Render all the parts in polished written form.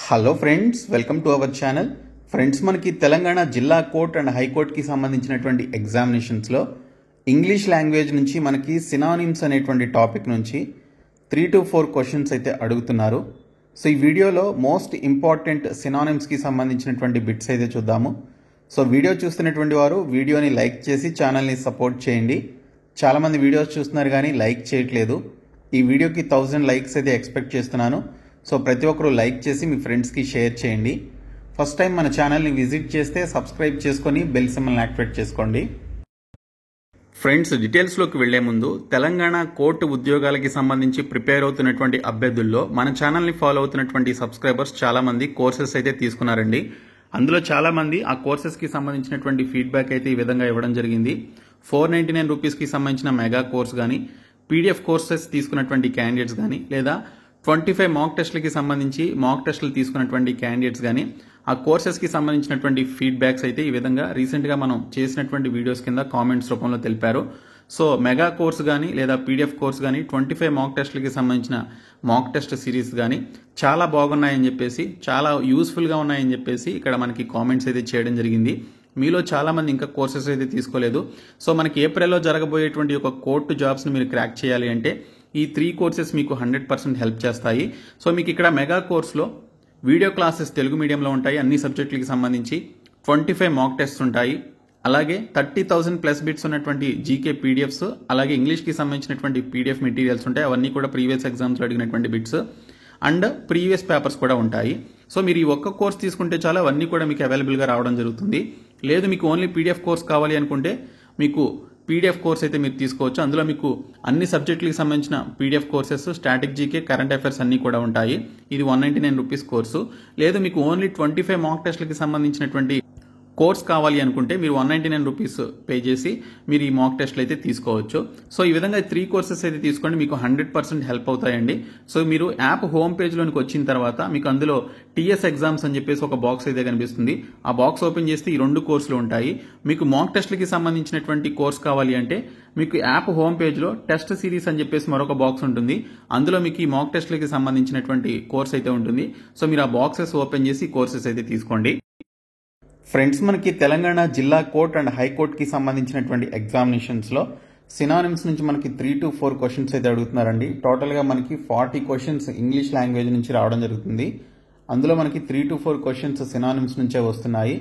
Hello friends, welcome to our channel. Friends, మనకి తెలంగాణ జిల్లా court and హైకోర్టుకి సంబంధించినటువంటి ఎగ్జామినేషన్స్లో ఇంగ్లీష్ లాంగ్వేజ్ నుంచి మనకి సినానిమ్స్ అనేటువంటి టాపిక్ నుంచి 3 to 4 క్వశ్చన్స్ అయితే అడుగుతున్నారు. సో ఈ వీడియోలో మోస్ట్ ఇంపార్టెంట్ సినానిమ్స్కి సంబంధించినటువంటి బిట్స్ అయితే చూద్దాము. సో వీడియో చూస్తున్నటువంటి వారు వీడియోని లైక్ చేసి ఛానల్ని సపోర్ట్ చేయండి. చాలామంది వీడియోస్ చూస్తున్నారు కానీ లైక్ చేయట్లేదు. ఈ వీడియోకి 1000 లైక్స్ అయితే ఎక్స్పెక్ట్ చేస్తున్నాను. సో ప్రతి ఒక్కరూ లైక్ చేసి మీ ఫ్రెండ్స్కి షేర్ చేయండి. ఫస్ట్ టైం మన ఛానల్ని విజిట్ చేస్తే సబ్స్క్రైబ్ చేసుకొని బెల్ సింబల్ని యాక్టివేట్ చేసుకోండి. ఫ్రెండ్స్, డీటెయిల్స్లోకి వెళ్లే ముందు తెలంగాణ కోర్టు ఉద్యోగాలకి సంబంధించి ప్రిపేర్ అవుతున్నటువంటి అభ్యర్థుల్లో మన ఛానల్ని ఫాలో అవుతున్నటువంటి సబ్స్క్రైబర్స్ చాలామంది కోర్సెస్ అయితే తీసుకున్నారండి. అందులో చాలామంది ఆ కోర్సెస్కి సంబంధించినటువంటి ఫీడ్బ్యాక్ అయితే ఈ విధంగా ఇవ్వడం జరిగింది. 499 రూపీస్కి సంబంధించిన మెగా కోర్స్ కానీ, పీడిఎఫ్ కోర్సెస్ తీసుకున్నటువంటి క్యాండిడేట్స్ కానీ, లేదా 25 మాక్ టెస్ట్లకి సంబంధించి మాక్ టెస్టులు తీసుకున్నటువంటి క్యాండిడేట్స్ కానీ ఆ కోర్సెస్కి సంబంధించినటువంటి ఫీడ్బ్యాక్స్ అయితే ఈ విధంగా రీసెంట్గా మనం చేసినటువంటి వీడియోస్ కింద కామెంట్స్ రూపంలో తెలిపారు. సో మెగా కోర్స్ కానీ లేదా పీడిఎఫ్ కోర్స్ కానీ 25 మాక్ టెస్ట్లకి సంబంధించిన మాక్ టెస్ట్ సిరీస్ కానీ చాలా బాగున్నాయని చెప్పేసి, చాలా యూస్ఫుల్గా ఉన్నాయని చెప్పేసి ఇక్కడ మనకి కామెంట్స్ అయితే చేయడం జరిగింది. మీలో చాలామంది ఇంకా కోర్సెస్ అయితే తీసుకోలేదు. సో మనకి ఏప్రిల్లో జరగబోయేటువంటి ఒక కోర్టు జాబ్స్ని మీరు క్రాక్ చేయాలి అంటే ఈ 3 కోర్సెస్ మీకు 100% హెల్ప్ చేస్తాయి. సో మీకు ఇక్కడ మెగా కోర్స్లో వీడియో క్లాసెస్ తెలుగు మీడియంలో ఉంటాయి. అన్ని సబ్జెక్టులకి సంబంధించి 25 మాక్ టెస్ట్స్ ఉంటాయి. అలాగే 30,000 ప్లస్ బిట్స్ ఉన్నటువంటి జీకే పీడిఎఫ్స్, అలాగే ఇంగ్లీష్కి సంబంధించినటువంటి పీడిఎఫ్ మెటీరియల్స్ ఉంటాయి. అవన్నీ కూడా ప్రీవియస్ ఎగ్జామ్స్లో అడిగినటువంటి బిట్స్ అండ్ ప్రీవియస్ పేపర్స్ కూడా ఉంటాయి. సో మీరు ఈ ఒక్క కోర్స్ తీసుకుంటే చాలా అవన్నీ కూడా మీకు అవైలబుల్గా రావడం జరుగుతుంది. లేదు మీకు ఓన్లీ పీడిఎఫ్ కోర్స్ కావాలి అనుకుంటే మీకు పీడిఎఫ్ కోర్స్ అయితే మీరు తీసుకోవచ్చు. అందులో మీకు అన్ని సబ్జెక్టులకు సంబంధించిన PDF courses, static GK, current affairs అన్నీ కూడా ఉంటాయి. ఇది 199 రూపీస్ కోర్సు. లేదు మీకు ఓన్లీ 25 మాక్ టెస్ట్లకి సంబంధించినటువంటి కోర్స్ కావాలి అనుకుంటే మీరు 199 రూపీస్ పే చేసి మీరు ఈ మాక్ టెస్ట్లు అయితే తీసుకోవచ్చు. సో ఈ విధంగా 3 కోర్సెస్ అయితే తీసుకోండి, మీకు 100% హెల్ప్ అవుతాయండి. సో మీరు యాప్ హోమ్ పేజ్లోనికి వచ్చిన తర్వాత మీకు అందులో టీఎస్ ఎగ్జామ్స్ అని చెప్పేసి ఒక బాక్స్ అయితే కనిపిస్తుంది. ఆ బాక్స్ ఓపెన్ చేస్తే ఈ 2 కోర్సులు ఉంటాయి. మీకు మాక్ టెస్ట్లకి సంబంధించినటువంటి కోర్స్ కావాలి అంటే మీకు యాప్ హోమ్ పేజ్లో టెస్ట్ సిరీస్ అని చెప్పేసి మరొక బాక్స్ ఉంటుంది. అందులో మీకు ఈ మాక్ టెస్ట్లకి సంబంధించినటువంటి కోర్స్ అయితే ఉంటుంది. సో మీరు ఆ బాక్సెస్ ఓపెన్ చేసి కోర్సెస్ అయితే తీసుకోండి. ఫ్రెండ్స్, మనకి తెలంగాణ జిల్లా కోర్ట్ అండ్ హైకోర్టుకి సంబంధించినటువంటి ఎగ్జామినేషన్స్లో సినానిమ్స్ నుంచి మనకి 3 to 4 క్వశ్చన్స్ అయితే అడుగుతున్నారండి. టోటల్గా మనకి 40 క్వశ్చన్స్ ఇంగ్లీష్ లాంగ్వేజ్ నుంచి రావడం జరుగుతుంది. అందులో మనకి 3 to 4 క్వశ్చన్స్ సినానిమ్స్ నుంచే వస్తున్నాయి.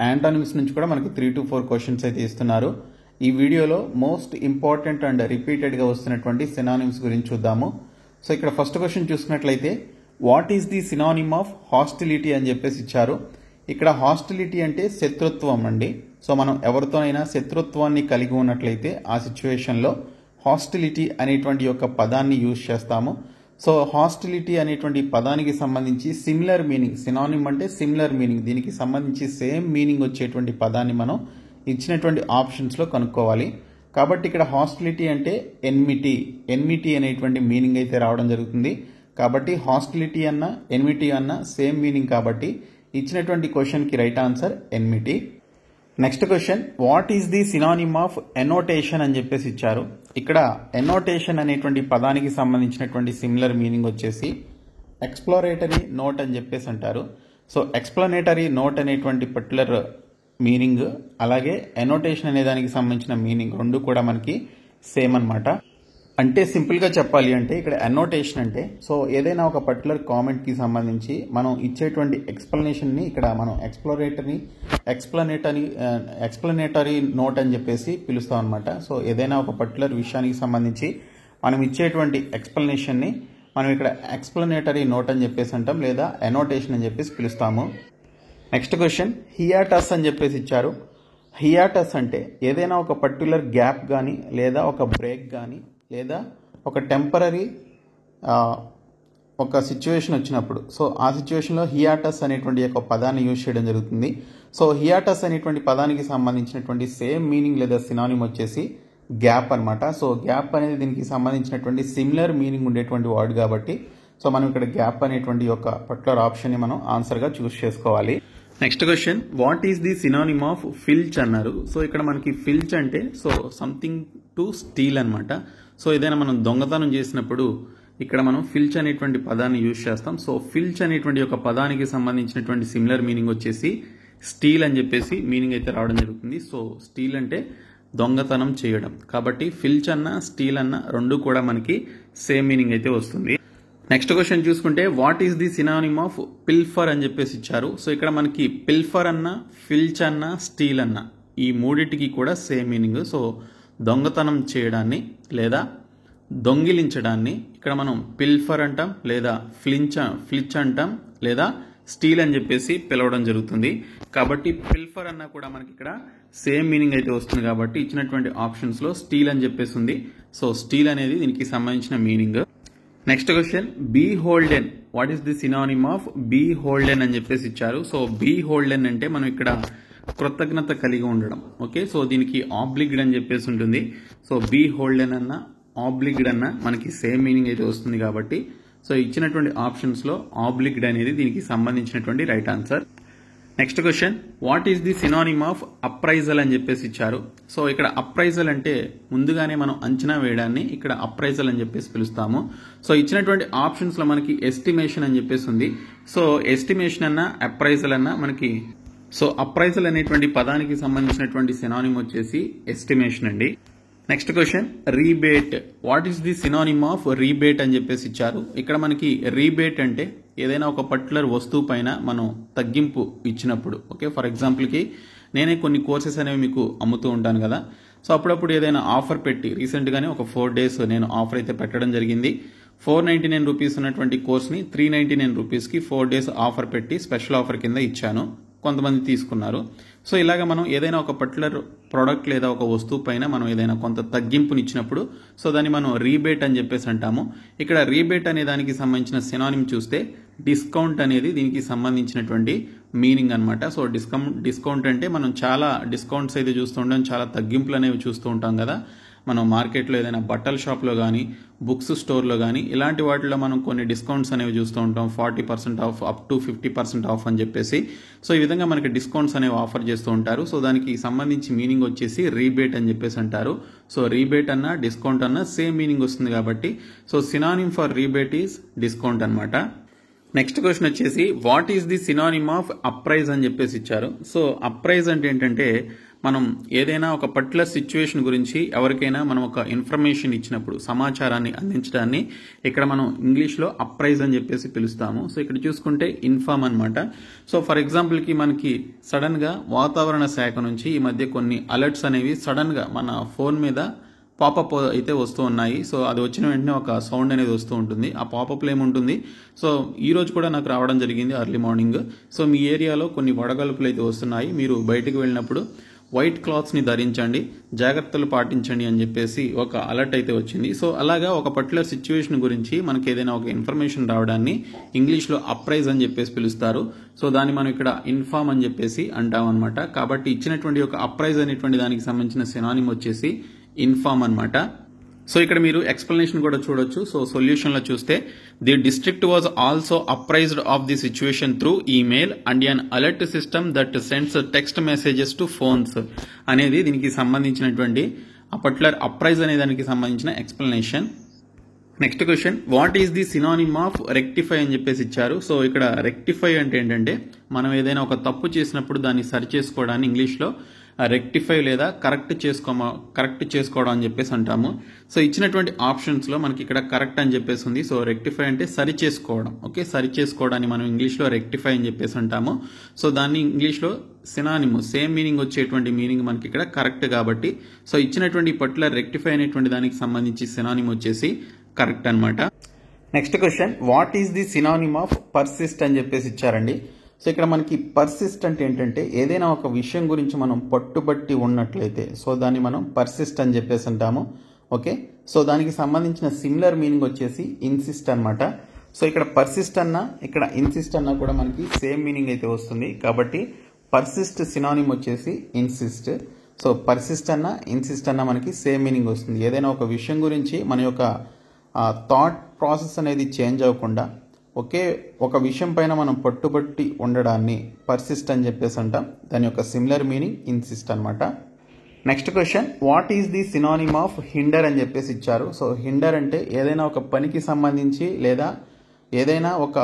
యాంటానిమ్స్ నుంచి కూడా మనకి 3 to 4 క్వశ్చన్స్ అయితే ఇస్తున్నారు. ఈ వీడియోలో మోస్ట్ ఇంపార్టెంట్ అండ్ రిపీటెడ్గా వస్తున్నటువంటి సినానిమ్స్ గురించి చూద్దాము. సో ఇక్కడ ఫస్ట్ క్వశ్చన్ చూసుకున్నట్లయితే what is the synonym of hostility అని చెప్పేసి ఇచ్చారు. ఇక్కడ హాస్టిలిటీ అంటే శత్రుత్వం అండి. సో మనం ఎవరితోనైనా శత్రుత్వాన్ని కలిగి ఉన్నట్లయితే ఆ సిచ్యువేషన్లో హాస్టిలిటీ అనేటువంటి యొక్క పదాన్ని యూజ్ చేస్తాము. సో హాస్టిలిటీ అనేటువంటి పదానికి సంబంధించి సిమిలర్ మీనింగ్, సినానిమ్ అంటే సిమిలర్ మీనింగ్, దీనికి సంబంధించి సేమ్ మీనింగ్ వచ్చేటువంటి పదాన్ని మనం ఇచ్చినటువంటి ఆప్షన్స్లో కనుక్కోవాలి. కాబట్టి ఇక్కడ హాస్టిలిటీ అంటే ఎన్మిటీ అనేటువంటి మీనింగ్ అయితే రావడం జరుగుతుంది. కాబట్టి హాస్టిలిటీ అన్న ఎన్మిటీ అన్న సేమ్ మీనింగ్ కాబట్టి ఇచ్చినటువంటి క్వశ్చన్కి right answer enmity. Next question what is the synonym of annotation అని చెప్పేసి ఇచ్చారు. ఇక్కడ ఎనోటేషన్ అనేటువంటి పదానికి సంబంధించినటువంటి సిమిలర్ మీనింగ్ వచ్చేసి ఎక్స్ప్లోరేటరీ నోట్ అని చెప్పేసి అంటారు. సో ఎక్స్ప్లనేటరీ నోట్ అనేటువంటి పర్టికులర్ మీనింగ్, అలాగే ఎనోటేషన్ అనే దానికి సంబంధించిన మీనింగ్ రెండు కూడా మనకి సేమ్ అన్నమాట. అంటే సింపుల్గా చెప్పాలి అంటే ఇక్కడ ఎనోటేషన్ అంటే సో ఏదైనా ఒక పర్టికులర్ కామెంట్కి సంబంధించి మనం ఇచ్చేటువంటి ఎక్స్ప్లెనేషన్ని ఇక్కడ మనం ఎక్స్ప్లనేటరీ నోట్ అని చెప్పేసి పిలుస్తాం అనమాట. సో ఏదైనా ఒక పర్టికులర్ విషయానికి సంబంధించి మనం ఇచ్చేటువంటి ఎక్స్ప్లెనేషన్ని మనం ఇక్కడ ఎక్స్ప్లనేటరీ నోట్ అని చెప్పేసి అంటాం, లేదా ఎనోటేషన్ అని చెప్పేసి పిలుస్తాము. నెక్స్ట్ క్వశ్చన్ హియాటస్ అని చెప్పేసి ఇచ్చారు. హియాటస్ అంటే ఏదైనా ఒక పర్టికులర్ గ్యాప్ కానీ, లేదా ఒక బ్రేక్ కానీ, లేదా ఒక టెంపరీ ఒక సిచ్యువేషన్ వచ్చినప్పుడు సో ఆ సిచ్యువేషన్లో హియాటస్ అనేటువంటి ఒక పదాన్ని యూజ్ చేయడం జరుగుతుంది. సో హియాటస్ అనేటువంటి పదానికి సంబంధించినటువంటి సేమ్ మీనింగ్ లేదా సినానిమ్ వచ్చేసి గ్యాప్ అనమాట. సో గ్యాప్ అనేది దీనికి సంబంధించినటువంటి సిమిలర్ మీనింగ్ ఉండేటువంటి వర్డ్ కాబట్టి సో మనం ఇక్కడ గ్యాప్ అనేటువంటి ఒక పర్టికులర్ ఆప్షన్ని మనం ఆన్సర్గా చూస్ చేసుకోవాలి. Next question what is the synonym of filch అన్నారు. సో ఇక్కడ మనకి ఫిల్చ్ అంటే సో సంథింగ్ టు స్టీల్ అనమాట. సో ఏదైనా మనం దొంగతనం చేసినప్పుడు ఇక్కడ మనం ఫిల్చ్ అనేటువంటి పదాన్ని యూజ్ చేస్తాం. సో ఫిల్చ్ అనేటువంటి ఒక పదానికి సంబంధించినటువంటి సిమిలర్ మీనింగ్ వచ్చేసి స్టీల్ అని చెప్పేసి మీనింగ్ అయితే రావడం జరుగుతుంది. సో స్టీల్ అంటే దొంగతనం చేయడం, కాబట్టి ఫిల్చ్ అన్న స్టీల్ అన్న రెండు కూడా మనకి సేమ్ మీనింగ్ అయితే వస్తుంది. నెక్స్ట్ క్వశ్చన్ చూసుకుంటే what is the synonym of pilfer అని చెప్పేసి ఇచ్చారు. సో ఇక్కడ మనకి పిల్ఫర్ అన్న, ఫిల్చ్ అన్న, స్టీల్ అన్న ఈ మూడిటికి కూడా సేమ్ మీనింగ్. సో దొంగతనం చేయడాన్ని లేదా దొంగిలించడాన్ని ఇక్కడ మనం పిల్ఫర్ అంటాం, లేదా ఫ్లిచ్ అంటాం, లేదా స్టీల్ అని చెప్పేసి పిలవడం జరుగుతుంది. కాబట్టి పిల్ఫర్ అన్న కూడా మనకి ఇక్కడ సేమ్ మీనింగ్ అయితే వస్తుంది. కాబట్టి ఇచ్చినటువంటి ఆప్షన్స్ లో స్టీల్ అని చెప్పేసి ఉంది. సో స్టీల్ అనేది దీనికి సంబంధించిన meaning. Next question beholden, what is the synonym of beholden అని చెప్పేసి ఇచ్చారు. సో బీ హోల్డెన్ అంటే మనం ఇక్కడ కృతజ్ఞత కలిగి ఉండడం. ఓకే, సో దీనికి ఆబ్లిగ్డ్ అని చెప్పేసి ఉంటుంది. సో బీ హోల్డెన్ అన్న ఆబ్లిగ్డ్ అన్న మనకి సేమ్ మీనింగ్ అయితే వస్తుంది. కాబట్టి సో ఇచ్చినటువంటి ఆప్షన్స్ లో ఆబ్లిగ్డ్ అనేది దీనికి సంబంధించినటువంటి right answer. Next question what is the synonym of appraisal అని చెప్పేసి ఇచ్చారు. సో ఇక్కడ అప్రైజల్ అంటే ముందుగానే మనం అంచనా వేయడాన్ని ఇక్కడ అప్రైజల్ అని చెప్పేసి పిలుస్తాము. సో ఇచ్చినటువంటి ఆప్షన్స్ లో మనకి ఎస్టిమేషన్ అని చెప్పేసి ఉంది. సో ఎస్టిమేషన్ అన్న అప్రైజల్ అన్న మనకి, సో అప్రైజల్ అనేటువంటి పదానికి సంబంధించినటువంటి సినానిమ్ వచ్చేసి ఎస్టిమేషన్ అండి. Next question rebate, what is the synonym of rebate అని చెప్పేసి ఇచ్చారు. ఇక్కడ మనకి రీబేట్ అంటే ఏదైనా ఒక పర్టికులర్ వస్తువు పైన మనం తగ్గింపు ఇచ్చినప్పుడు. ఓకే, ఫర్ ఎగ్జాంపుల్కి నేనే కొన్ని కోర్సెస్ అనేవి మీకు అమ్ముతూ ఉంటాను కదా. సో అప్పుడప్పుడు ఏదైనా ఆఫర్ పెట్టి, రీసెంట్గానే ఒక 4 days నేను ఆఫర్ అయితే పెట్టడం జరిగింది. 499 రూపీస్ ఉన్నటువంటి కోర్స్ని 399 రూపీస్కి 4 days ఆఫర్ పెట్టి స్పెషల్ ఆఫర్ కింద ఇచ్చాను. కొంతమంది తీసుకున్నారు. సో ఇలాగ మనం ఏదైనా ఒక పర్టికులర్ ప్రోడక్ట్ లేదా ఒక వస్తువు పైన మనం ఏదైనా కొంత తగ్గింపునిచ్చినప్పుడు సో దాన్ని మనం రీబేట్ అని చెప్పేసి అంటాము. ఇక్కడ రీబేట్ అనే దానికి సంబంధించిన సినానిమ్ చూస్తే డిస్కౌంట్ అనేది దీనికి సంబంధించినటువంటి మీనింగ్ అనమాట. సో డిస్కౌంట్ అంటే మనం చాలా డిస్కౌంట్స్ అయితే చూస్తూ ఉంటాం, చాలా తగ్గింపులు అనేవి చూస్తూ ఉంటాం కదా. మనం మార్కెట్లో ఏదైనా బట్టల షాప్లో కానీ, బుక్స్ స్టోర్లో కానీ ఇలాంటి వాటిలో మనం కొన్ని డిస్కౌంట్స్ అనేవి చూస్తూ ఉంటాం. 40% ఆఫ్, అప్ టు 50% ఆఫ్ అని చెప్పేసి. సో ఈ విధంగా మనకి డిస్కౌంట్స్ అనేవి ఆఫర్ చేస్తూ ఉంటారు. సో దానికి సంబంధించి మీనింగ్ వచ్చేసి రీబేట్ అని చెప్పేసి అంటారు. సో రీబేట్ అన్న డిస్కౌంట్ అన్న సేమ్ మీనింగ్ వస్తుంది కాబట్టి so synonym for rebate is discount అనమాట. నెక్స్ట్ క్వశ్చన్ వచ్చేసి what is the synonym of appraise అని చెప్పేసి ఇచ్చారు. సో అప్రైజ్ అంటే ఏంటంటే మనం ఏదైనా ఒక పర్టికులర్ సిచ్యువేషన్ గురించి ఎవరికైనా మనం ఒక ఇన్ఫర్మేషన్ ఇచ్చినప్పుడు, సమాచారాన్ని అందించడాన్ని ఇక్కడ మనం ఇంగ్లీష్లో అప్రైజ్ అని చెప్పేసి పిలుస్తాము. సో ఇక్కడ చూసుకుంటే ఇన్ఫార్మ్ అనమాట. సో ఫర్ ఎగ్జాంపుల్కి మనకి సడన్గా వాతావరణ శాఖ నుంచి ఈ మధ్య కొన్ని అలర్ట్స్ అనేవి సడన్గా మన ఫోన్ మీద పాపప్ అయితే వస్తూ ఉన్నాయి. సో అది వచ్చిన వెంటనే ఒక సౌండ్ అనేది వస్తూ ఉంటుంది. ఆ పాపప్లో ఏముంటుంది, సో ఈ రోజు కూడా నాకు రావడం జరిగింది ఎర్లీ మార్నింగ్. సో మీ ఏరియాలో కొన్ని వడగలుపులు అయితే వస్తున్నాయి, మీరు బయటకు వెళ్ళినప్పుడు వైట్ క్లాత్స్ని ధరించండి, జాగ్రత్తలు పాటించండి అని చెప్పేసి ఒక అలర్ట్ అయితే వచ్చింది. సో అలాగా ఒక పర్టికులర్ సిచ్యువేషన్ గురించి మనకి ఏదైనా ఒక ఇన్ఫర్మేషన్ రావడాన్ని ఇంగ్లీష్లో అప్రైజ్ అని చెప్పేసి పిలుస్తారు. సో దాన్ని మనం ఇక్కడ ఇన్ఫార్మ్ అని చెప్పేసి అంటాం అనమాట. కాబట్టి ఇచ్చినటువంటి ఒక అప్రైజ్ అనేటువంటి దానికి సంబంధించిన సినానిమ్ వచ్చేసి ఇన్ఫార్మ్ అనమాట. సో ఇక్కడ మీరు ఎక్స్ప్లెనేషన్ కూడా చూడొచ్చు. సో సొల్యూషన్ లో చూస్తే the district was also apprised of the situation through email and an alert system that sends text messages to phones అనేది దీనికి సంబంధించినటువంటి ఆ పర్టికులర్ అప్రైజ్ అనే దానికి సంబంధించిన explanation. Next question what is the synonym of rectify అని చెప్పేసి ఇచ్చారు. సో ఇక్కడ రెక్టిఫై అంటే ఏంటంటే మనం ఏదైనా ఒక తప్పు చేసినప్పుడు దాన్ని సరి చేసుకోవడాన్ని ఇంగ్లీష్లో రెక్టిఫై లేదా కరెక్ట్ చేసుకోవడం అని చెప్పేసి అంటాము. సో ఇచ్చినటువంటి ఆప్షన్స్లో మనకి ఇక్కడ కరెక్ట్ అని చెప్పేసి ఉంది. సో రెక్టిఫై అంటే సరి చేసుకోవడం. ఓకే, సరి చేసుకోవడాన్ని మనం ఇంగ్లీష్లో రెక్టిఫై అని చెప్పేసి అంటాము. సో దాన్ని ఇంగ్లీష్లో సినానిమ్ సేమ్ మీనింగ్ వచ్చేటువంటి మీనింగ్ మనకి ఇక్కడ కరెక్ట్ కాబట్టి సో ఇచ్చినటువంటి పర్టికులర్ రెక్టిఫై అనేటువంటి దానికి సంబంధించి సినానిమ్ వచ్చేసి కరెక్ట్ అనమాట. Next question what is the synonym of persist అని చెప్పేసి ఇచ్చారండి. సో ఇక్కడ మనకి పర్సిస్ట్ అంటే ఏంటంటే ఏదైనా ఒక విషయం గురించి మనం పట్టుబట్టి ఉన్నట్లయితే సో దాన్ని మనం పర్సిస్ట్ అని చెప్పేసి అంటాము. ఓకే, సో దానికి సంబంధించిన సిమిలర్ మీనింగ్ వచ్చేసి ఇన్సిస్ట్ అనమాట. సో ఇక్కడ పర్సిస్ట్ అన్న ఇక్కడ ఇన్సిస్ట్ అన్న కూడా మనకి సేమ్ మీనింగ్ అయితే వస్తుంది. కాబట్టి పర్సిస్ట్ సినానిమ్ వచ్చేసి ఇన్సిస్ట్. సో పర్సిస్ట్ అన్న ఇన్సిస్ట్ అన్న మనకి సేమ్ మీనింగ్ వస్తుంది. ఏదైనా ఒక విషయం గురించి మన యొక్క థాట్ ప్రాసెస్ అనేది చేంజ్ అవ్వకుండా ఒకే ఒక విషయం పైన మనం పట్టుబట్టి ఉండడాన్ని పర్సిస్ట్ అని చెప్పేసి అంటాం. దాని యొక్క సిమిలర్ మీనింగ్ ఇన్సిస్ట్ అనమాట. Next question, what is the synonym of hinder అని చెప్పేసి ఇచ్చారు. సో హిండర్ అంటే ఏదైనా ఒక పనికి సంబంధించి లేదా ఏదైనా ఒక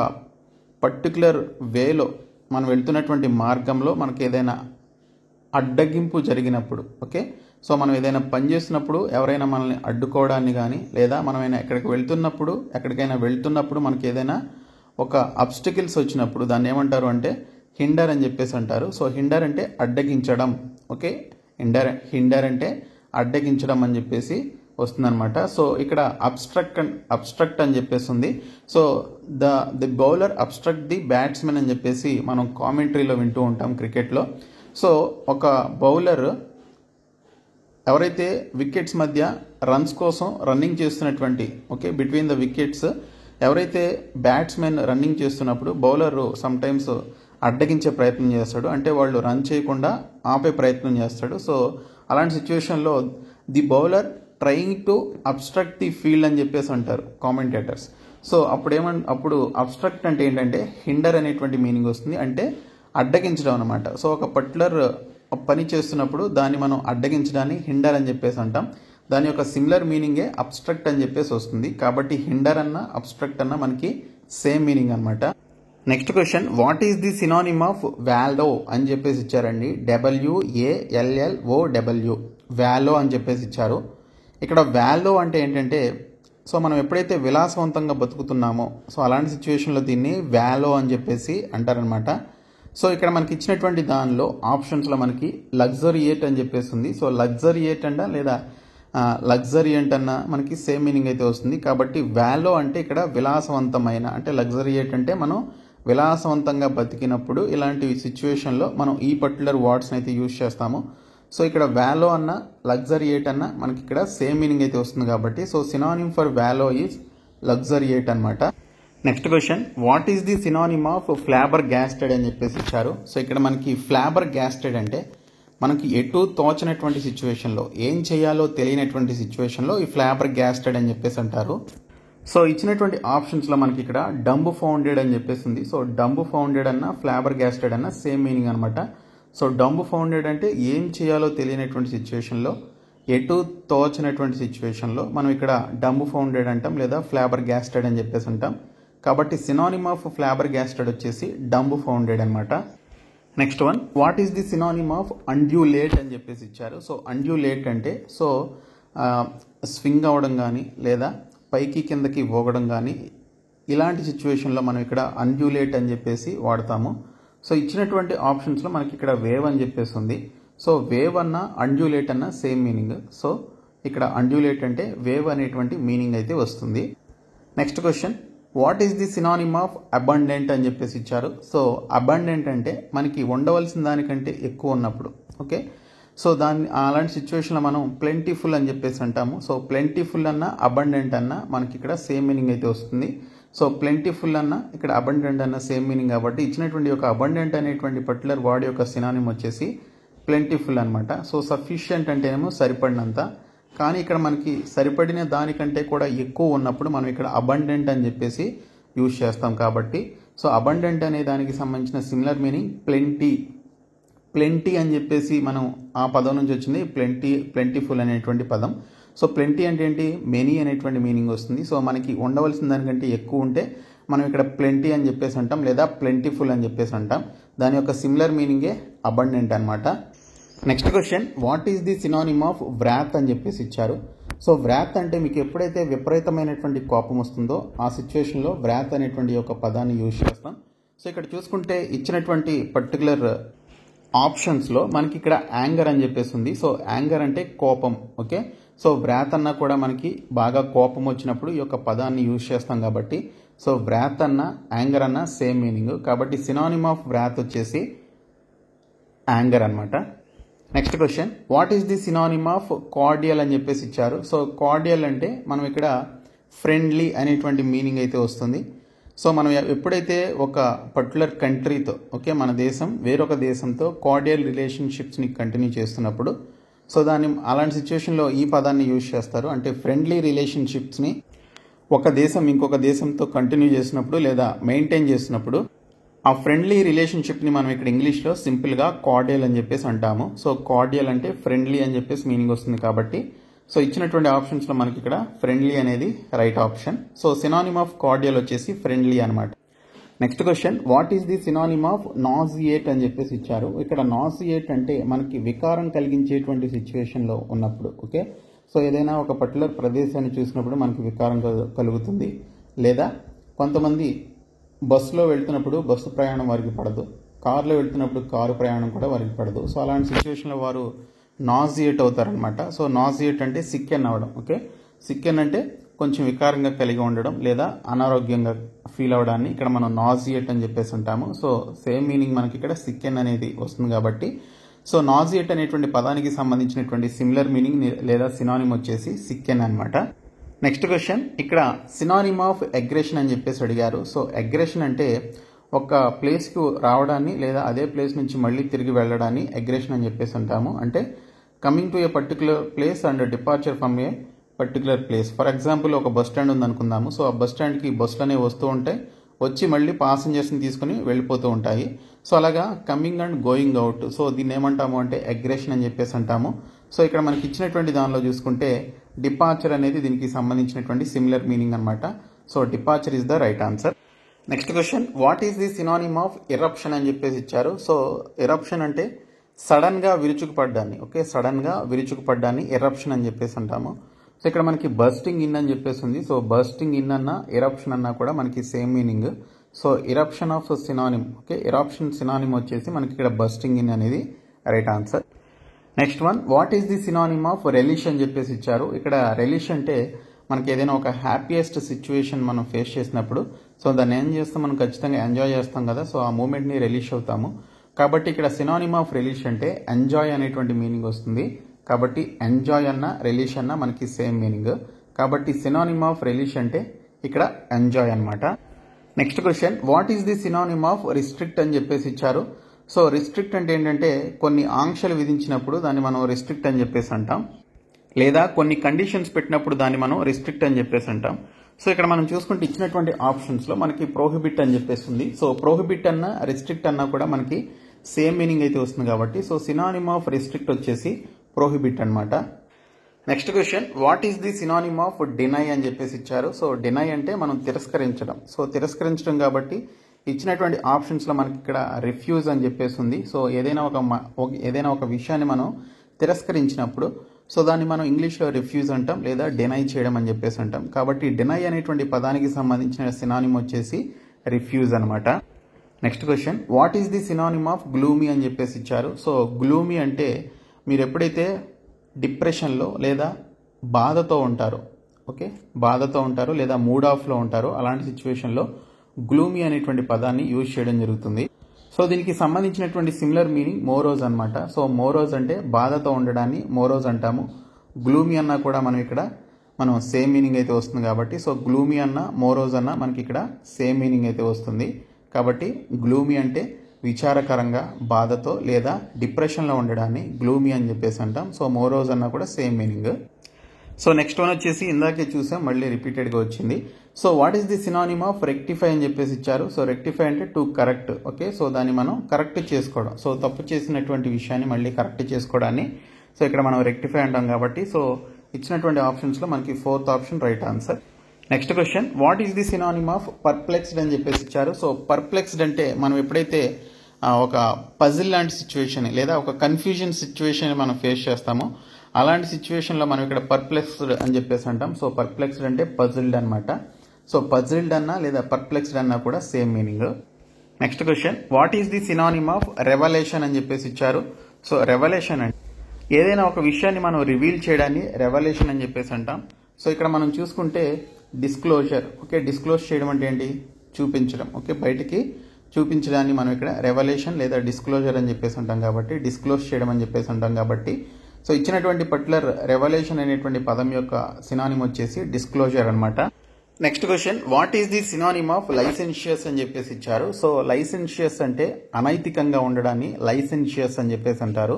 పర్టికులర్ వేలో మనం వెళ్తున్నటువంటి మార్గంలో మనకి ఏదైనా అడ్డగింపు జరిగినప్పుడు, ఓకే, సో మనం ఏదైనా పని చేస్తున్నప్పుడు ఎవరైనా మనల్ని అడ్డుకోవడాన్ని కానీ లేదా మనమైనా ఎక్కడికైనా వెళ్తున్నప్పుడు మనకి ఏదైనా ఒక అబ్స్టికల్స్ వచ్చినప్పుడు దాన్ని ఏమంటారు అంటే హిండర్ అని చెప్పేసి అంటారు. సో హిండర్ అంటే అడ్డగించడం, ఓకే, హిండర్ అంటే అడ్డగించడం అని చెప్పేసి వస్తుందన్నమాట. సో ఇక్కడ అబ్స్ట్రక్ట్ అని చెప్పేసి ఉంది. So the bowler obstruct the batsmen అని చెప్పేసి మనం కామెంటరీలో వింటూ ఉంటాం క్రికెట్లో. సో ఒక బౌలర్ ఎవరైతే వికెట్స్ మధ్య రన్స్ కోసం రన్నింగ్ చేస్తున్నటువంటి, ఓకే, బిట్వీన్ ద వికెట్స్ ఎవరైతే బ్యాట్స్మెన్ రన్నింగ్ చేస్తున్నప్పుడు బౌలర్ సమ్టైమ్స్ అడ్డగించే ప్రయత్నం చేస్తాడు, అంటే వాళ్ళు రన్ చేయకుండా ఆపే ప్రయత్నం చేస్తాడు. సో అలాంటి సిచ్యువేషన్లో the bowler trying to obstruct the field అని చెప్పేసి అంటారు కామెంటేటర్స్. సో అప్పుడు అబ్స్ట్రక్ట్ అంటే ఏంటంటే హిండర్ అనేటువంటి మీనింగ్ వస్తుంది, అంటే అడ్డగించడం అనమాట. సో ఒక పర్టికులర్ పని చేస్తున్నప్పుడు దాన్ని మనం అడ్డగించడాన్ని హిండర్ అని చెప్పేసి అంటాం. దాని యొక్క సిమిలర్ మీనింగే అబ్స్ట్రక్ట్ అని చెప్పేసి వస్తుంది. కాబట్టి హిండర్ అన్న అబ్స్ట్రక్ట్ అన్న మనకి సేమ్ మీనింగ్ అనమాట. Next question, what is the synonym of wallow అని చెప్పేసి ఇచ్చారండి. WALLOW, వాలో అని చెప్పేసి ఇచ్చారు. ఇక్కడ వాలో అంటే ఏంటంటే, సో మనం ఎప్పుడైతే విలాసవంతంగా బతుకుతున్నామో సో అలాంటి సిచ్యువేషన్లో దీన్ని వాలో అని చెప్పేసి అంటారనమాట. సో ఇక్కడ మనకి ఇచ్చినటువంటి దానిలో ఆప్షన్స్లో మనకి లగ్జరియేట్ అని చెప్పేసి ఉంది. సో లగ్జరియేట్ అంట లేదా లగ్జరియంట్ అన్న మనకి సేమ్ మీనింగ్ అయితే వస్తుంది. కాబట్టి వాలో అంటే ఇక్కడ విలాసవంతమైన, అంటే లగ్జరియేట్ అంటే మనం విలాసవంతంగా బతికినప్పుడు ఇలాంటి సిచ్యువేషన్లో మనం ఈ పర్టికులర్ వర్డ్స్ని అయితే యూజ్ చేస్తాము. సో ఇక్కడ వాలో అన్న లగ్జరియేట్ అన్న మనకి ఇక్కడ సేమ్ మీనింగ్ అయితే వస్తుంది కాబట్టి so synonym for wallow is luxuriate అనమాట. Next question, what is the synonym of flabbergasted అని చెప్పేసి ఇచ్చారు. సో ఇక్కడ మనకి ఫ్లాబర్ గ్యాస్టెడ్ అంటే మనకి ఎటు తోచనటువంటి సిచ్యువేషన్లో, ఏం చేయాలో తెలియనటువంటి సిచ్యువేషన్లో ఈ ఫ్లాబర్ గ్యాస్టెడ్ అని చెప్పేసి అంటారు. సో ఇచ్చినటువంటి ఆప్షన్స్లో మనకి ఇక్కడ డంబు ఫౌండెడ్ అని చెప్పేసి ఉంది. సో డంబు ఫౌండెడ్ అన్న ఫ్లాబర్ గ్యాస్టెడ్ అన్న సేమ్ మీనింగ్ అనమాట. సో డంబు ఫౌండెడ్ అంటే ఏం చేయాలో తెలియనటువంటి సిచ్యువేషన్లో, ఎటు తోచనటువంటి సిచ్యువేషన్లో మనం ఇక్కడ డంబు ఫౌండెడ్ అంటాం లేదా ఫ్లాబర్ గ్యాస్టెడ్ అని చెప్పేసి అంటాం. కాబట్టి సినానిమ్ ఆఫ్ ఫ్లాబర్ గ్యాస్టెడ్ వచ్చేసి డంబు ఫౌండెడ్ అనమాట. Next one, what is the synonym of undulate అని చెప్పేసి ఇచ్చారు. సో అండ్యులేట్ అంటే సో స్వింగ్ అవ్వడం కానీ లేదా పైకి కిందకి పోగడం కానీ ఇలాంటి సిచ్యువేషన్లో మనం ఇక్కడ అండ్యులేట్ అని చెప్పేసి వాడతాము. సో ఇచ్చినటువంటి ఆప్షన్స్లో మనకి ఇక్కడ వేవ్ అని చెప్పేసి ఉంది. సో వేవ్ అన్న అండ్యులేట్ అన్న సేమ్ మీనింగ్. సో ఇక్కడ అండ్యులేట్ అంటే వేవ్ అనేటువంటి మీనింగ్ అయితే వస్తుంది. Next question, what is the synonym of abundant అని చెప్పేసి ఇచ్చారు. సో అబండెంట్ అంటే మనకి ఉండవలసిన దానికంటే ఎక్కువ ఉన్నప్పుడు, ఓకే, సో అలాంటి సిచ్యువేషన్లో మనం ప్లెంటిఫుల్ అని చెప్పేసి అంటాము. సో ప్లెంటిఫుల్ అన్న అబండెంట్ అన్న మనకి ఇక్కడ సేమ్ మీనింగ్ అయితే వస్తుంది. సో ప్లెంటిఫుల్ అన్న ఇక్కడ అబండెంట్ అన్న సేమ్ మీనింగ్ కాబట్టి ఇచ్చినటువంటి ఒక అబండెంట్ అనేటువంటి పర్టికులర్ వర్డ్ యొక్క సినానిమ్ వచ్చేసి ప్లెంటిఫుల్ అనమాట. సో సఫిషియంట్ అంటేనేమో సరిపడినంత, కానీ ఇక్కడ మనకి సరిపడిన దానికంటే కూడా ఎక్కువ ఉన్నప్పుడు మనం ఇక్కడ అబండెంట్ అని చెప్పేసి యూజ్ చేస్తాం. కాబట్టి సో అబండెంట్ అనే దానికి సంబంధించిన సిమిలర్ మీనింగ్ ప్లెంటీ అని చెప్పేసి మనం ఆ పదం నుంచి వచ్చింది ప్లెంటిఫుల్ అనేటువంటి పదం. సో ప్లెంటీ అంటే ఏంటి, మెనీ అనేటువంటి మీనింగ్ వస్తుంది. సో మనకి ఉండవలసిన దానికంటే ఎక్కువ ఉంటే మనం ఇక్కడ ప్లెంటీ అని చెప్పేసి అంటాం లేదా ప్లెంటిఫుల్ అని చెప్పేసి అంటాం. దాని యొక్క సిమిలర్ మీనింగే అబండెంట్ అనమాట. Next question, what is the synonym of wrath అని చెప్పేసి ఇచ్చారు. సో వ్రాత్ అంటే మీకు ఎప్పుడైతే విపరీతమైనటువంటి కోపం వస్తుందో ఆ సిచ్యువేషన్లో వ్రాత్ అనేటువంటి ఒక పదాన్ని యూజ్ చేస్తాం. సో ఇక్కడ చూసుకుంటే ఇచ్చినటువంటి పర్టికులర్ ఆప్షన్స్లో మనకి ఇక్కడ యాంగర్ అని చెప్పేసి ఉంది. సో యాంగర్ అంటే కోపం, ఓకే, సో వ్రాత్ అన్న కూడా మనకి బాగా కోపం వచ్చినప్పుడు ఈ యొక్క పదాన్ని యూజ్ చేస్తాం కాబట్టి సో వ్రాత్ అన్న యాంగర్ అన్న సేమ్ మీనింగ్. కాబట్టి సినానిమ్ ఆఫ్ వ్రాత్ వచ్చేసి యాంగర్ అనమాట. Next question, what is the synonym of cordial అని చెప్పేసి ఇచ్చారు. సో కార్డియల్ అంటే మనం ఇక్కడ ఫ్రెండ్లీ అనేటువంటి మీనింగ్ అయితే వస్తుంది. సో మనం ఎప్పుడైతే ఒక పర్టికులర్ కంట్రీతో, ఓకే, మన దేశం వేరొక దేశంతో కార్డియల్ రిలేషన్షిప్స్ని కంటిన్యూ చేస్తున్నప్పుడు సో అలాంటి సిచ్యువేషన్లో ఈ పదాన్ని యూజ్ చేస్తారు. అంటే ఫ్రెండ్లీ రిలేషన్షిప్స్ని ఒక దేశం ఇంకొక దేశంతో కంటిన్యూ చేసినప్పుడు లేదా మెయింటైన్ చేసినప్పుడు ఆ ఫ్రెండ్లీ రిలేషన్షిప్ని మనం ఇక్కడ ఇంగ్లీష్లో సింపుల్గా కార్డియల్ అని చెప్పేసి అంటాము. సో కార్డియల్ అంటే ఫ్రెండ్లీ అని చెప్పేసి మీనింగ్ వస్తుంది కాబట్టి సో ఇచ్చినటువంటి ఆప్షన్స్లో మనకి ఇక్కడ ఫ్రెండ్లీ అనేది right option. So synonym of cordial వచ్చేసి ఫ్రెండ్లీ అనమాట. Next question, what is the synonym of nauseate అని చెప్పేసి ఇచ్చారు. ఇక్కడ నాజియేట్ అంటే మనకి వికారం కలిగించేటువంటి సిచ్యువేషన్లో ఉన్నప్పుడు. ఓకే, సో ఏదైనా ఒక పర్టికులర్ ప్రదేశాన్ని చూసినప్పుడు మనకి వికారం కలుగుతుంది, లేదా కొంతమంది బస్సులో వెళ్తున్నప్పుడు బస్సు ప్రయాణం వారికి పడదు, కారులో వెళ్తున్నప్పుడు కారు ప్రయాణం కూడా వారికి పడదు. సో అలాంటి సిచ్యువేషన్లో వారు నాజియేట్ అవుతారనమాట. సో నాజియేట్ అంటే సిక్కెన్ అవ్వడం. ఓకే, సిక్కెన్ అంటే కొంచెం వికారంగా కలిగి ఉండడం లేదా అనారోగ్యంగా ఫీల్ అవ్వడాన్ని ఇక్కడ మనం నాజియేట్ అని చెప్పేసి ఉంటాము. సో సేమ్ మీనింగ్ మనకి ఇక్కడ సిక్కెన్ అనేది వస్తుంది కాబట్టి సో నాజియేట్ అనేటువంటి పదానికి సంబంధించినటువంటి సిమిలర్ మీనింగ్ లేదా సినానిమ్ వచ్చేసి సిక్కెన్ అనమాట. నెక్స్ట్ క్వశ్చన్, ఇక్కడ సినానిమ్ ఆఫ్ అగ్రెషన్ అని చెప్పేసి అడిగారు. సో అగ్రెషన్ అంటే ఒక ప్లేస్కు రావడాన్ని లేదా అదే ప్లేస్ నుంచి మళ్ళీ తిరిగి వెళ్ళడాన్ని అగ్రెషన్ అని చెప్పేసి అంటాము. అంటే coming to A particular place and departure from A particular place. For example ఒక బస్ స్టాండ్ ఉందనుకుందాము. సో ఆ బస్ స్టాండ్కి బస్సులు అనేవి వస్తూ ఉంటాయి, వచ్చి మళ్ళీ పాసెంజర్స్ని తీసుకుని వెళ్ళిపోతూ ఉంటాయి. సో అలాగా coming and going out. So దీన్ని ఏమంటాము అంటే అగ్రెషన్ అని చెప్పేసి అంటాము. సో ఇక్కడ మనకి ఇచ్చినటువంటి దానిలో చూసుకుంటే డిపార్చర్ అనేది దీనికి సంబంధించినటువంటి సిమిలర్ మీనింగ్ అనమాట. So departure is the right answer. Next question, what is the synonym of eruption అని చెప్పేసి ఇచ్చారు. సో ఎరప్షన్ అంటే సడన్గా విరుచుకుపడ్డాన్ని. ఓకే, సడన్గా విరుచుకుపడ్డాన్ని ఎరప్షన్ అని చెప్పేసి అంటాము. సో ఇక్కడ మనకి బర్స్టింగ్ ఇన్ అని చెప్పేసి ఉంది. సో బర్స్టింగ్ ఇన్ అన్న ఎరప్షన్ అన్నా కూడా మనకి same meaning. So eruption of synonym. Okay, eruption synonym వచ్చేసి మనకి ఇక్కడ బర్స్టింగ్ ఇన్ అనేది right answer. Next one, what is the synonym of relish అని చెప్పేసి ఇచ్చారు. ఇక్కడ రెలిష్ అంటే మనకి ఏదైనా ఒక హ్యాపీయెస్ట్ సిచ్యువేషన్ మనం ఫేస్ చేసినప్పుడు సో దాన్ని ఏం చేస్తాం, మనం ఖచ్చితంగా ఎంజాయ్ చేస్తాం కదా. సో ఆ మూమెంట్ని రెలిష్ అవుతాము. కాబట్టి ఇక్కడ సినానిమ్ ఆఫ్ రెలిష్ అంటే ఎంజాయ్ అనేటువంటి మీనింగ్ వస్తుంది. కాబట్టి ఎంజాయ్ అన్న రెలిష్ అన్న మనకి సేమ్ మీనింగ్. కాబట్టి సినానిమ్ ఆఫ్ రెలిష్ అంటే ఇక్కడ ఎంజాయ్ అనమాట. Next question, what is the synonym of restrict అని చెప్పేసి ఇచ్చారు. సో రిస్ట్రిక్ట్ అంటే ఏంటంటే కొన్ని ఆంక్షలు విధించినప్పుడు దాన్ని మనం రిస్ట్రిక్ట్ అని చెప్పేసి అంటాం, లేదా కొన్ని కండిషన్స్ పెట్టినప్పుడు దాన్ని మనం రిస్ట్రిక్ట్ అని చెప్పేసి అంటాం. సో ఇక్కడ మనం చూసుకుంటే ఇచ్చినటువంటి ఆప్షన్స్లో మనకి ప్రోహిబిట్ అని చెప్పేసి ఉంది. సో ప్రోహిబిట్ అన్న రిస్ట్రిక్ట్ అన్నా కూడా మనకి సేమ్ మీనింగ్ అయితే వస్తుంది కాబట్టి సో సినానిమ్ ఆఫ్ రిస్ట్రిక్ట్ వచ్చేసి ప్రోహిబిట్ అనమాట. Next question, what is the synonym of deny అని చెప్పేసి ఇచ్చారు. సో డినై అంటే మనం తిరస్కరించడం. సో తిరస్కరించడం కాబట్టి ఇచ్చినటువంటి ఆప్షన్స్లో మనకి ఇక్కడ రిఫ్యూజ్ అని చెప్పేసి ఉంది. సో ఏదైనా ఒక విషయాన్ని మనం తిరస్కరించినప్పుడు సో దాన్ని మనం ఇంగ్లీష్లో రిఫ్యూజ్ అంటాం లేదా డినై చేయడం అని చెప్పేసి అంటాం. కాబట్టి డినై అనేటువంటి పదానికి సంబంధించిన సినానిమ్ వచ్చేసి రిఫ్యూజ్ అనమాట. Next question, what is the synonym of gloomy అని చెప్పేసి ఇచ్చారు. సో గ్లూమీ అంటే మీరు ఎప్పుడైతే డిప్రెషన్లో లేదా బాధతో ఉంటారో, ఓకే, బాధతో ఉంటారో లేదా మూడ్ ఆఫ్లో ఉంటారో అలాంటి సిచ్యువేషన్లో గ్లూమీ అనేటువంటి పదాన్ని యూజ్ చేయడం జరుగుతుంది. సో దీనికి సంబంధించినటువంటి సిమిలర్ మీనింగ్ మోరోజ్ అనమాట. సో మోరోజ్ అంటే బాధతో ఉండడాన్ని మోరోజ్ అంటాము. గ్లూమీ అన్నా కూడా మనం సేమ్ మీనింగ్ అయితే వస్తుంది కాబట్టి సో గ్లూమీ అన్న మోరోజ్ అన్న మనకి ఇక్కడ సేమ్ మీనింగ్ అయితే వస్తుంది. కాబట్టి గ్లూమీ అంటే విచారకరంగా బాధతో లేదా డిప్రెషన్లో ఉండడాన్ని గ్లూమీ అని చెప్పేసి అంటాం. సో మోరోజ్ అన్న కూడా same meaning. So next one వచ్చేసి ఇందాకే చూసాం, మళ్ళీ రిపీటెడ్గా వచ్చింది. So what is the synonym of rectify అని చెప్పేసి ఇచ్చారు. సో రెక్టిఫై అంటే టు కరెక్ట్. ఓకే, సో దాన్ని మనం కరెక్ట్ చేసుకోవడం. సో తప్పు చేసినటువంటి విషయాన్ని మళ్ళీ కరెక్ట్ చేసుకోవడాన్ని సో ఇక్కడ మనం రెక్టిఫై అంటాం కాబట్టి సో ఇచ్చినటువంటి ఆప్షన్స్లో మనకి fourth option right answer. Next question, what is the synonym of perplexed అని చెప్పేసి ఇచ్చారు. సో పర్ప్లెక్స్డ్ అంటే మనం ఎప్పుడైతే ఒక పజిల్ లాంటి సిచ్యువేషన్ లేదా ఒక కన్ఫ్యూజన్ సిచ్యువేషన్ మనం ఫేస్ చేస్తామో అలాంటి సిచ్యువేషన్లో మనం ఇక్కడ పర్ప్లెక్స్డ్ అని చెప్పేసి అంటాం. సో పర్ప్లెక్స్డ్ అంటే పజిల్డ్ అనమాట. సో పజిల్డ్ అన్నా లేదా పర్ప్లెక్స్డ్ అన్నా కూడా same meaning. Next question, what is the synonym of revolution అని చెప్పేసి ఇచ్చారు. సో రెవల్యూషన్ అంటే ఏదైనా ఒక విషయాన్ని మనం రివీల్ చేయడాన్ని రెవల్యూషన్ అని చెప్పేసి అంటాం. సో ఇక్కడ మనం చూసుకుంటే డిస్క్లోజర్. ఓకే, డిస్క్లోజ్ చేయడం అంటే ఏంటి, చూపించడం. ఓకే, బయటికి చూపించడాన్ని మనం ఇక్కడ రెవల్యూషన్ లేదా డిస్క్లోజర్ అని చెప్పేసి అంటాం కాబట్టి డిస్క్లోజ్ చేయడం అని చెప్పేసి అంటాం కాబట్టి సో ఇచ్చినటువంటి పర్టికులర్ రెవల్యూషన్ అనేటువంటి పదం యొక్క సినానిమ్ వచ్చేసి డిస్క్లోజర్ అనమాట. Next question, what is the synonym of licentious అని చెప్పేసి ఇచ్చారు. సో లైసెన్షియస్ అంటే అనైతికంగా ఉండడాన్ని లైసెన్షియస్ అని చెప్పేసి అంటారు.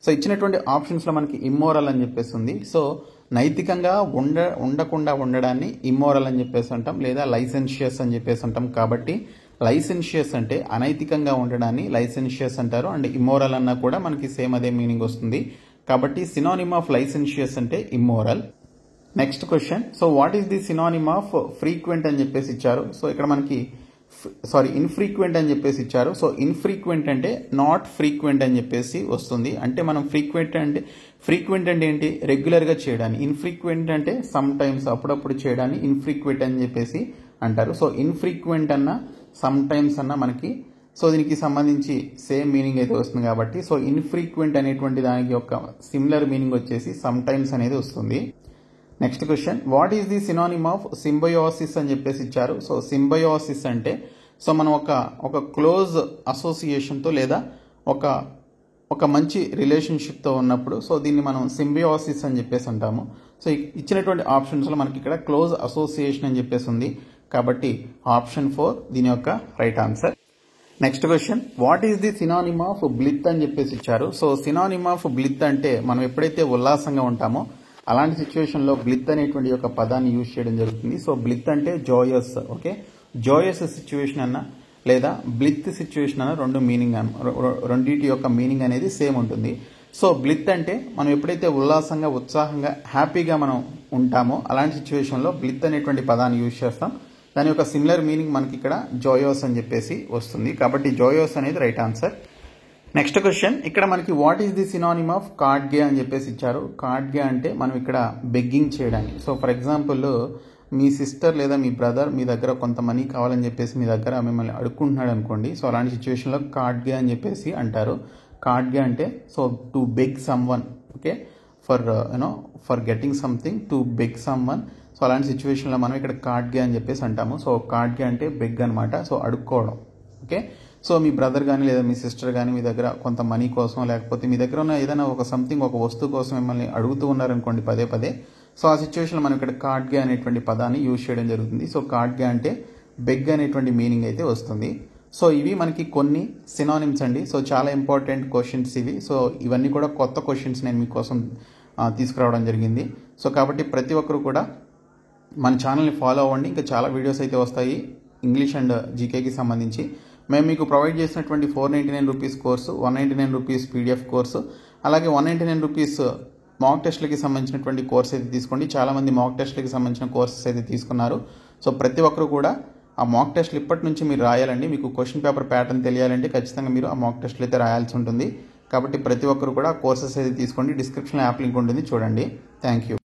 సో ఇచ్చినటువంటి ఆప్షన్స్లో మనకి ఇమ్మోరల్ అని చెప్పేసి ఉంది. సో నైతికంగా ఉండకుండా ఉండడాన్ని ఇమ్మోరల్ అని చెప్పేసి అంటాం లేదా లైసెన్షియస్ అని చెప్పేసి అంటాం. కాబట్టి లైసెన్షియస్ అంటే అనైతికంగా ఉండడాన్ని లైసెన్షియస్ అంటారు. అండ్ ఇమ్మోరల్ అన్నా కూడా మనకి సేమ్ అదే మీనింగ్ వస్తుంది. కాబట్టి సినానిమ్ ఆఫ్ లైసెన్షియస్ అంటే immoral. Next question, so what is the synonym of frequent అని చెప్పేసి ఇచ్చారు. సో ఇక్కడ మనకి ఇన్ఫ్రీక్వెంట్ అని చెప్పేసి ఇచ్చారు. సో ఇన్ఫ్రీక్వెంట్ అంటే నాట్ ఫ్రీక్వెంట్ అని చెప్పేసి వస్తుంది. అంటే మనం ఫ్రీక్వెంట్ అంటే ఏంటి, రెగ్యులర్గా చేయడాన్ని. ఇన్ఫ్రీక్వెంట్ అంటే సమ్ టైమ్స్, అప్పుడప్పుడు చేయడాన్ని ఇన్ఫ్రీక్వెంట్ అని చెప్పేసి అంటారు. సో ఇన్ఫ్రీక్వెంట్ అన్న సమ్ టైమ్స్ అన్న మనకి సో దీనికి సంబంధించి సేమ్ మీనింగ్ అయితే వస్తుంది. కాబట్టి సో ఇన్ఫ్రీక్వెంట్ అనేటువంటి దానికి యొక్క సిమిలర్ మీనింగ్ వచ్చేసి సమ్ టైమ్స్ అనేది వస్తుంది. Next question, what is the synonym of symbiosis అని చెప్పేసి ఇచ్చారు. సో సింబయోసిస్ అంటే సో మనం ఒక క్లోజ్ అసోసియేషన్తో లేదా ఒక మంచి రిలేషన్షిప్తో ఉన్నప్పుడు సో దీన్ని మనం సింబయోసిస్ అని చెప్పేసి అంటాము. సో ఇచ్చినటువంటి ఆప్షన్స్లో మనకి ఇక్కడ క్లోజ్ అసోసియేషన్ అని చెప్పేసి ఉంది. కాబట్టి ఆప్షన్ 4 దీని యొక్క right answer. Next question, what is the synonym of blithe అని చెప్పేసి ఇచ్చారు. సో సినానిమ్ ఆఫ్ బ్లిత్ అంటే మనం ఎప్పుడైతే ఉల్లాసంగా ఉంటామో అలాంటి సిచ్యువేషన్లో బ్లిత్ అనేటువంటి యొక్క పదాన్ని యూజ్ చేయడం జరుగుతుంది. సో బ్లిత్ అంటే జోయస్. ఓకే, జోయస్ సిచ్యువేషన్ అన్న లేదా బ్లిత్ సిచ్యువేషన్ అన్న రెండింటి యొక్క మీనింగ్ అనేది సేమ్ ఉంటుంది. సో బ్లిత్ అంటే మనం ఎప్పుడైతే ఉల్లాసంగా, ఉత్సాహంగా, హ్యాపీగా మనం ఉంటామో అలాంటి సిచ్యువేషన్లో బ్లిత్ అనేటువంటి పదాన్ని యూజ్ చేస్తాం. దాని యొక్క సిమిలర్ మీనింగ్ మనకి ఇక్కడ జోయోస్ అని చెప్పేసి వస్తుంది. కాబట్టి జోయోస్ అనేది రైట్ ఆన్సర్. నెక్స్ట్ క్వశ్చన్, ఇక్కడ మనకి what is the synonym of cadge అని చెప్పేసి ఇచ్చారు. కార్డ్గే అంటే మనం ఇక్కడ బెగ్గింగ్ చేయడానికి. సో ఫర్ ఎగ్జాంపుల్ మీ సిస్టర్ లేదా మీ బ్రదర్ మీ దగ్గర కొంత మనీ కావాలని చెప్పేసి మీ దగ్గర మిమ్మల్ని అడుక్కుంటున్నాడు అనుకోండి. సో అలాంటి సిచ్యువేషన్లో కార్డ్గే అని చెప్పేసి అంటారు. కార్డ్గే అంటే so to beg some one, okay, for getting something, to beg some one. So అలాంటి సిచ్యువేషన్లో మనం ఇక్కడ కార్డ్గే అని చెప్పేసి అంటాము. సో కార్డ్గే అంటే బెగ్ అనమాట. సో అడుక్కోవడం. ఓకే, సో మీ బ్రదర్ కానీ లేదా మీ సిస్టర్ కానీ మీ దగ్గర కొంత మనీ కోసం లేకపోతే మీ దగ్గర ఉన్న ఏదైనా ఒక వస్తువు కోసం మిమ్మల్ని అడుగుతూ ఉన్నారనుకోండి పదే పదే. సో ఆ సిచ్యువేషన్లో మనం ఇక్కడ కార్డ్గే అనేటువంటి పదాన్ని యూజ్ చేయడం జరుగుతుంది. సో కార్డ్గే అంటే బెగ్ అనేటువంటి మీనింగ్ అయితే వస్తుంది. సో ఇవి మనకి కొన్ని సినానిమ్స్ అండి. సో చాలా ఇంపార్టెంట్ క్వశ్చన్స్ ఇవి. సో ఇవన్నీ కూడా కొత్త క్వశ్చన్స్ నేను మీకోసం తీసుకురావడం జరిగింది. సో కాబట్టి ప్రతి ఒక్కరు కూడా మన ఛానల్ని ఫాలో అవ్వండి. ఇంకా చాలా వీడియోస్ అయితే వస్తాయి ఇంగ్లీష్ అండ్ జీకేకి సంబంధించి. మేము మీకు ప్రొవైడ్ చేసినటువంటి 499 rupees course, 199 rupees PDF course, అలాగే 199 రూపీస్ మాక్ టెస్ట్లకి సంబంధించినటువంటి కోర్స్ అయితే తీసుకోండి. చాలామంది మాక్ టెస్ట్లకి సంబంధించిన కోర్సెస్ అయితే తీసుకున్నారు. సో ప్రతి ఒక్కరు కూడా ఆ మాక్ టెస్ట్లు ఇప్పటి నుంచి మీరు రాయాలండి. మీకు క్వశ్చన్ పేపర్ ప్యాటర్న్ తెలియాలంటే ఖచ్చితంగా మీరు ఆ మాక్ టెస్ట్లు అయితే రాయాల్సి ఉంటుంది. కాబట్టి ప్రతి ఒక్కరు కూడా కోర్సెస్ అయితే తీసుకోండి. డిస్క్రిప్షన్లో యాప్ లింక్ ఉంటుంది, చూడండి. Thank you.